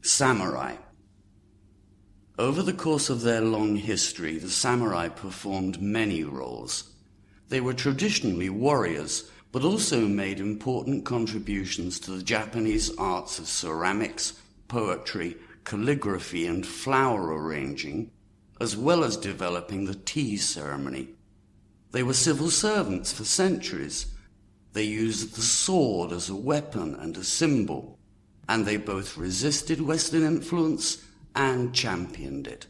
Samurai. Over the course of their long history, the samurai performed many roles. They were traditionally warriors, but also made important contributions to the Japanese arts of ceramics, poetry, calligraphy, and flower arranging, as well as developing the tea ceremony. They were civil servants for centuries. They used the sword as a weapon and a symbol, and they both resisted Western influence and championed it.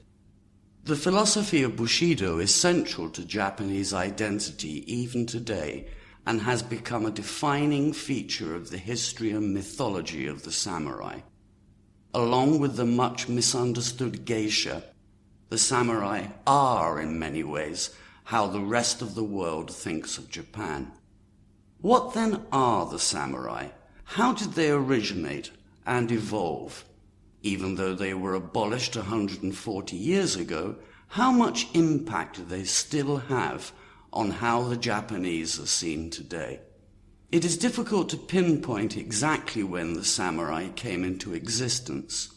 The philosophy of Bushido is central to Japanese identity even today, and has become a defining feature of the history and mythology of the samurai. Along with the much misunderstood geisha, the samurai are, in many ways, how the rest of the world thinks of Japan. What then are the samurai? How did they originate and evolve? Even though they were abolished 140 years ago, how much impact do they still have on how the Japanese are seen today? It is difficult to pinpoint exactly when the samurai came into existence.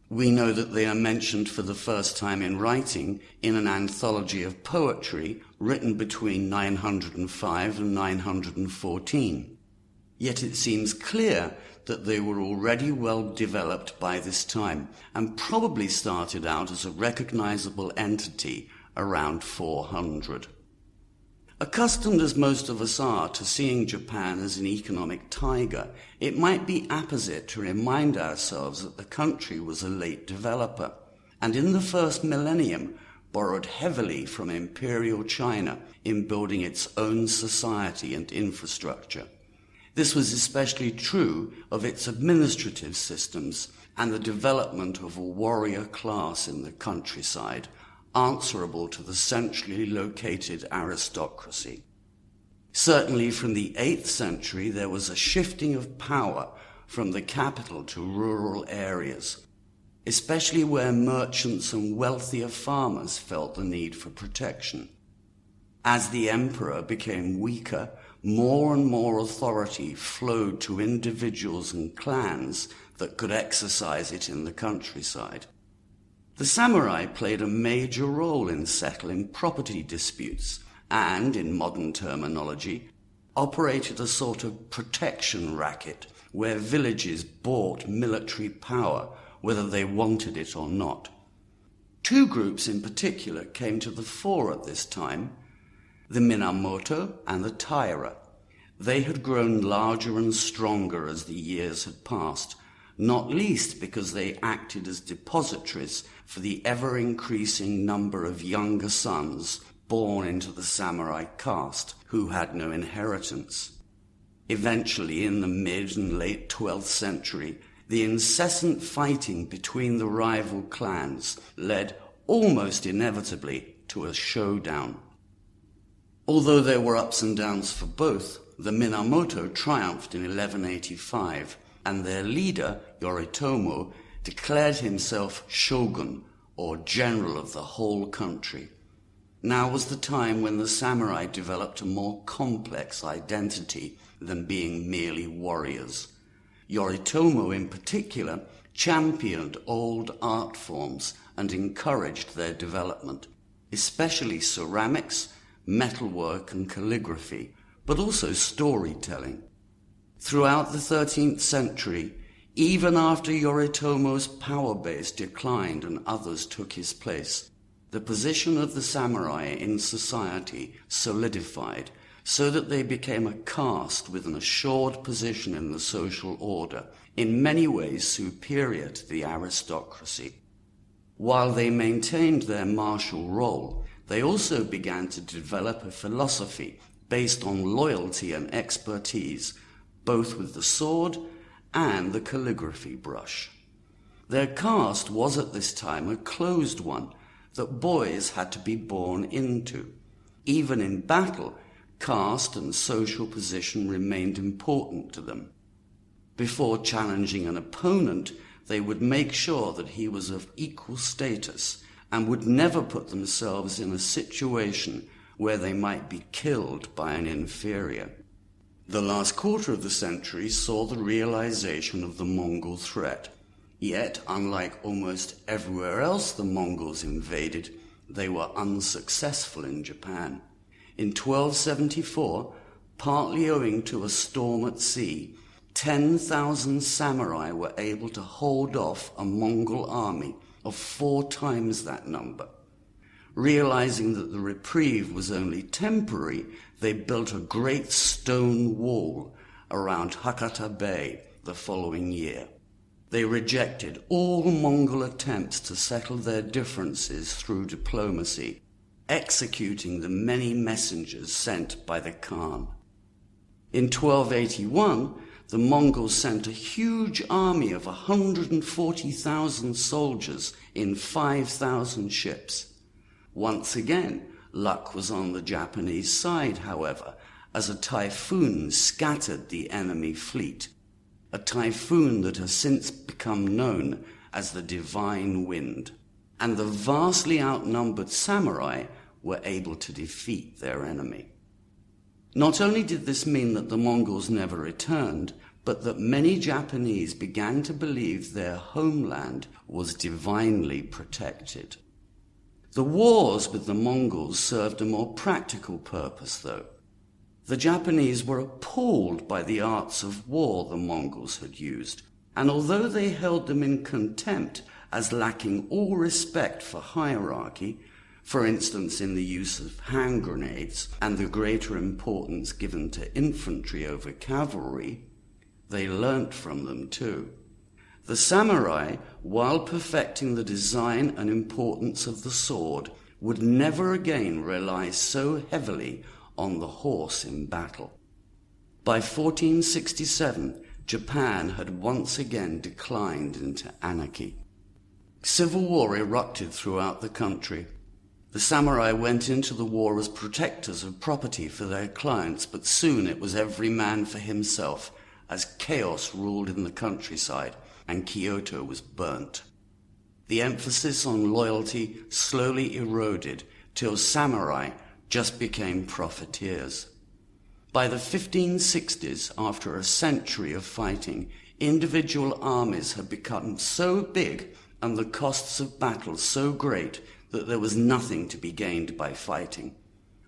We know that they are mentioned for the first time in writing in an anthology of poetry written between 905 and 914. Yet it seems clear that they were already well developed by this time and probably started out as a recognizable entity around 400. Accustomed as most of us are to seeing Japan as an economic tiger, it might be apposite to remind ourselves that the country was a late developer, and in the first millennium borrowed heavily from Imperial China in building its own society and infrastructure. This was especially true of its administrative systems and the development of a warrior class in the countryside, answerable to the centrally located aristocracy. Certainly from the 8th century there was a shifting of power from the capital to rural areas, especially where merchants and wealthier farmers felt the need for protection. As the emperor became weaker, more and more authority flowed to individuals and clans that could exercise it in the countryside. The samurai played a major role in settling property disputes and, in modern terminology, operated a sort of protection racket where villages bought military power whether they wanted it or not. Two groups in particular came to the fore at this time: the Minamoto and the Taira. They had grown larger and stronger as the years had passed, not least because they acted as depositories for the ever-increasing number of younger sons born into the samurai caste who had no inheritance. Eventually, in the mid and late 12th century, the incessant fighting between the rival clans led almost inevitably to a showdown. Although there were ups and downs for both, the Minamoto triumphed in 1185, and their leader, Yoritomo, declared himself shogun, or general of the whole country. Now was the time when the samurai developed a more complex identity than being merely warriors. Yoritomo in particular championed old art forms and encouraged their development, especially ceramics, metalwork and calligraphy, but also storytelling. Throughout the 13th century, even after Yoritomo's power base declined and others took his place, the position of the samurai in society solidified so that they became a caste with an assured position in the social order, in many ways superior to the aristocracy. While they maintained their martial role, they also began to develop a philosophy based on loyalty and expertise, both with the sword and the calligraphy brush. Their caste was at this time a closed one that boys had to be born into. Even in battle, caste and social position remained important to them. Before challenging an opponent, they would make sure that he was of equal status and would never put themselves in a situation where they might be killed by an inferior. The last quarter of the century saw the realization of the Mongol threat. Yet, unlike almost everywhere else the Mongols invaded, they were unsuccessful in Japan. In 1274, partly owing to a storm at sea, 10,000 samurai were able to hold off a Mongol army of 4 times that number. Realizing that the reprieve was only temporary, they built a great stone wall around Hakata Bay the following year. They rejected all Mongol attempts to settle their differences through diplomacy, executing the many messengers sent by the Khan. In 1281, the Mongols sent a huge army of 140,000 soldiers in 5,000 ships. Once again, luck was on the Japanese side, however, as a typhoon scattered the enemy fleet, a typhoon that has since become known as the Divine Wind, and the vastly outnumbered samurai were able to defeat their enemy. Not only did this mean that the Mongols never returned, but that many Japanese began to believe their homeland was divinely protected. The wars with the Mongols served a more practical purpose, though. The Japanese were appalled by the arts of war the Mongols had used, and although they held them in contempt as lacking all respect for hierarchy, for instance in the use of hand grenades and the greater importance given to infantry over cavalry, they learnt from them too. The samurai, while perfecting the design and importance of the sword, would never again rely so heavily on the horse in battle. By 1467, Japan had once again declined into anarchy. Civil war erupted throughout the country. The samurai went into the war as protectors of property for their clients, but soon it was every man for himself, as chaos ruled in the countryside and Kyoto was burnt. The emphasis on loyalty slowly eroded till samurai just became profiteers. By the 1560s, after a century of fighting, individual armies had become so big and the costs of battle so great that there was nothing to be gained by fighting.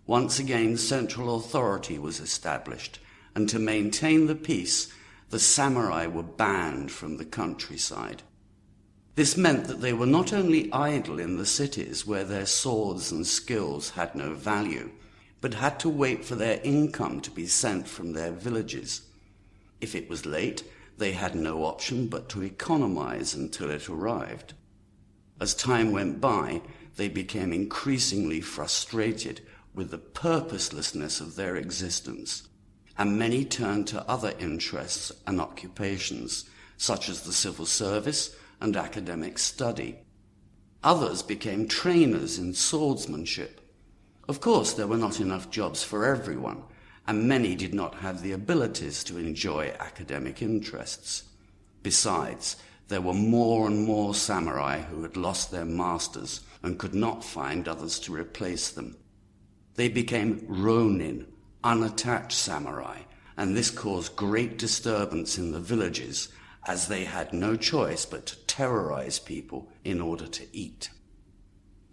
Once again, central authority was established, and to maintain the peace, the samurai were banned from the countryside. This meant that they were not only idle in the cities where their swords and skills had no value, but had to wait for their income to be sent from their villages. If it was late, they had no option but to economize until it arrived. As time went by, they became increasingly frustrated with the purposelessness of their existence, and many turned to other interests and occupations, such as the civil service and academic study. Others became trainers in swordsmanship. Of course, there were not enough jobs for everyone, and many did not have the abilities to enjoy academic interests. Besides, there were more and more samurai who had lost their masters and could not find others to replace them. They became ronin, unattached samurai, and this caused great disturbance in the villages, as they had no choice but to terrorize people in order to eat.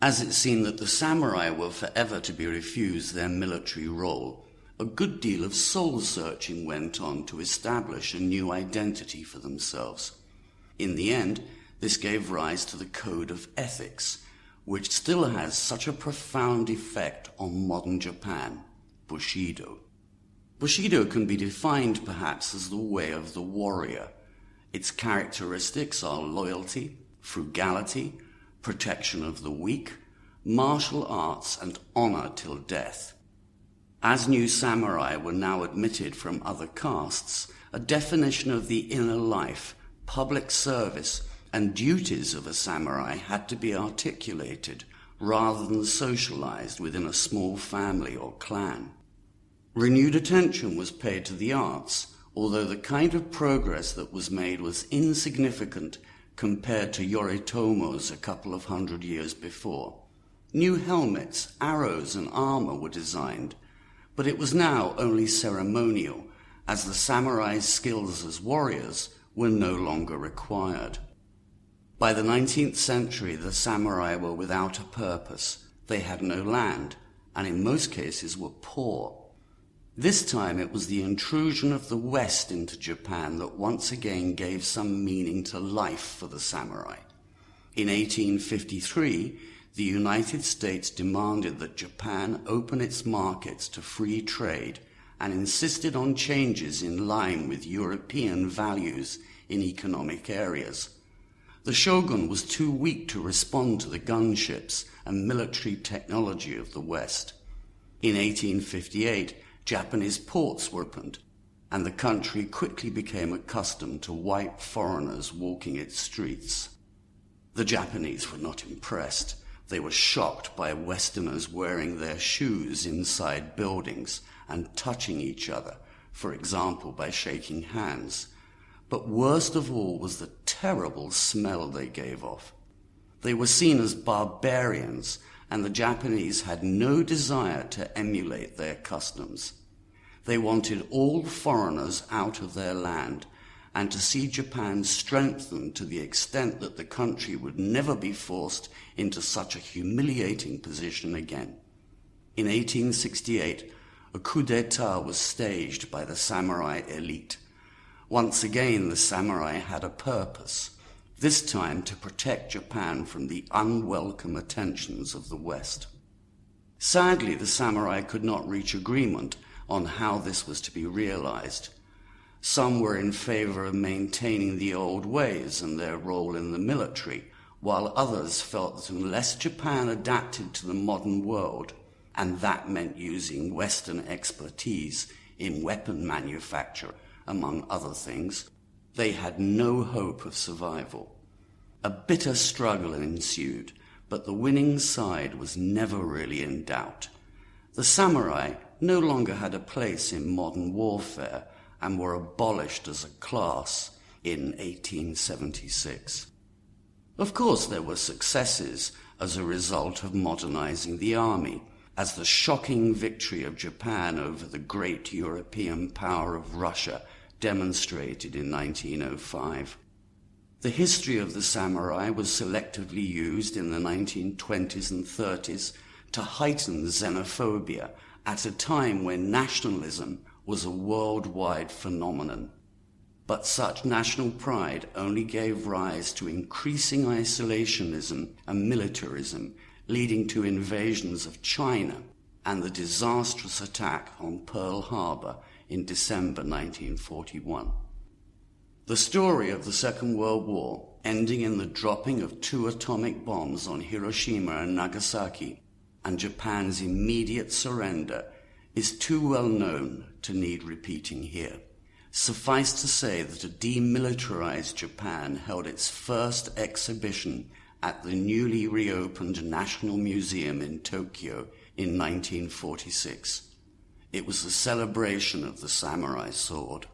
As it seemed that the samurai were forever to be refused their military role, a good deal of soul-searching went on to establish a new identity for themselves. In the end, this gave rise to the code of ethics, which still has such a profound effect on modern Japan, Bushido. Bushido can be defined perhaps as the way of the warrior. Its characteristics are loyalty, frugality, protection of the weak, martial arts, and honor till death. As new samurai were now admitted from other castes, a definition of the inner life, public service, and duties of a samurai had to be articulated rather than socialized within a small family or clan. Renewed attention was paid to the arts, although the kind of progress that was made was insignificant compared to Yoritomo's a couple of 100 years before. New helmets, arrows, and armor were designed, but it was now only ceremonial, as the samurai's skills as warriors were no longer required. By the 19th century, the samurai were without a purpose. They had no land, and in most cases were poor. This time it was the intrusion of the West into Japan that once again gave some meaning to life for the samurai. In 1853, the United States demanded that Japan open its markets to free trade and insisted on changes in line with European values in economic areas. The shogun was too weak to respond to the gunships and military technology of the West. In 1858, Japanese ports were opened, and the country quickly became accustomed to white foreigners walking its streets. The Japanese were not impressed. They were shocked by Westerners wearing their shoes inside buildings and touching each other, for example by shaking hands. But worst of all was the terrible smell they gave off. They were seen as barbarians, and the Japanese had no desire to emulate their customs. They wanted all foreigners out of their land, and to see Japan strengthened to the extent that the country would never be forced into such a humiliating position again. In 1868, a coup d'etat was staged by the samurai elite. Once again, the samurai had a purpose, this time to protect Japan from the unwelcome attentions of the West. Sadly, the samurai could not reach agreement on how this was to be realized. Some were in favor of maintaining the old ways and their role in the military, while others felt that unless Japan adapted to the modern world, and that meant using Western expertise in weapon manufacture, among other things, they had no hope of survival. A bitter struggle ensued, but the winning side was never really in doubt. The samurai no longer had a place in modern warfare and were abolished as a class in 1876. Of course, there were successes as a result of modernizing the army, as the shocking victory of Japan over the great European power of Russia demonstrated in 1905. The history of the samurai was selectively used in the 1920s and 30s to heighten xenophobia at a time when nationalism was a worldwide phenomenon. But such national pride only gave rise to increasing isolationism and militarism, leading to invasions of China and the disastrous attack on Pearl Harbor in December 1941. The story of the Second World War, ending in the dropping of 2 atomic bombs on Hiroshima and Nagasaki, and Japan's immediate surrender, is too well known to need repeating here. Suffice to say that a demilitarized Japan held its first exhibition at the newly reopened National Museum in Tokyo in 1946. It was a celebration of the samurai sword.